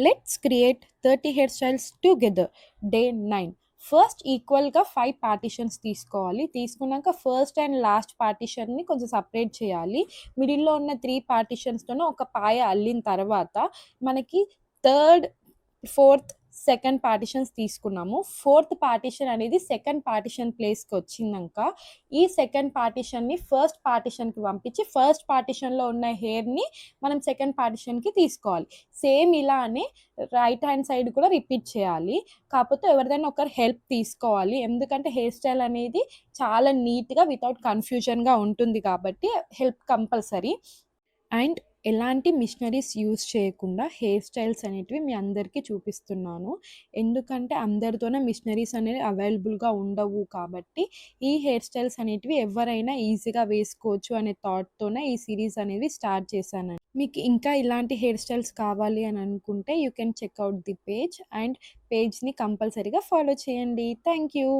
Let's create 30 hair styles together. Day 9. First ఈక్వల్గా 5 partitions తీసుకోవాలి. తీసుకున్నాక ఫస్ట్ అండ్ లాస్ట్ పార్టీషన్ని కొంచెం సపరేట్ చేయాలి. మిడిల్లో ఉన్న 3 పార్టీషన్స్తోనే ఒక పాయ అల్లిన తర్వాత మనకి థర్డ్, ఫోర్త్, సెకండ్ పార్టీషన్స్ తీసుకున్నాము. ఫోర్త్ పార్టీషన్ అనేది సెకండ్ పార్టీషన్ ప్లేస్కి వచ్చినాక ఈ సెకండ్ పార్టీషన్ని ఫస్ట్ పార్టీషన్కి పంపించి ఫస్ట్ పార్టీషన్లో ఉన్న హెయిర్ని మనం సెకండ్ పార్టీషన్కి తీసుకోవాలి. సేమ్ ఇలానే రైట్ హ్యాండ్ సైడ్ కూడా రిపీట్ చేయాలి. కాకపోతే ఎవరిదైనా ఒకరు హెల్ప్ తీసుకోవాలి. ఎందుకంటే హెయిర్ స్టైల్ అనేది చాలా నీట్గా వితౌట్ కన్ఫ్యూజన్గా ఉంటుంది కాబట్టి హెల్ప్ కంపల్సరీ. అండ్ ఎలాంటి మిషనరీస్ యూజ్ చేయకుండా హెయిర్ స్టైల్స్ అనేటివి మీ అందరికీ చూపిస్తున్నాను. ఎందుకంటే అందరితోనే మిషనరీస్ అనేవి అవైలబుల్గా ఉండవు కాబట్టి ఈ హెయిర్ స్టైల్స్ అనేటివి ఎవరైనా ఈజీగా వేసుకోవచ్చు అనే థాట్తోనే ఈ సిరీస్ అనేది స్టార్ట్ చేశాను. మీకు ఇంకా ఇలాంటి హెయిర్ స్టైల్స్ కావాలి అని అనుకుంటే you can check out the page and పేజ్ని కంపల్సరీగా ఫాలో చేయండి. Thank you.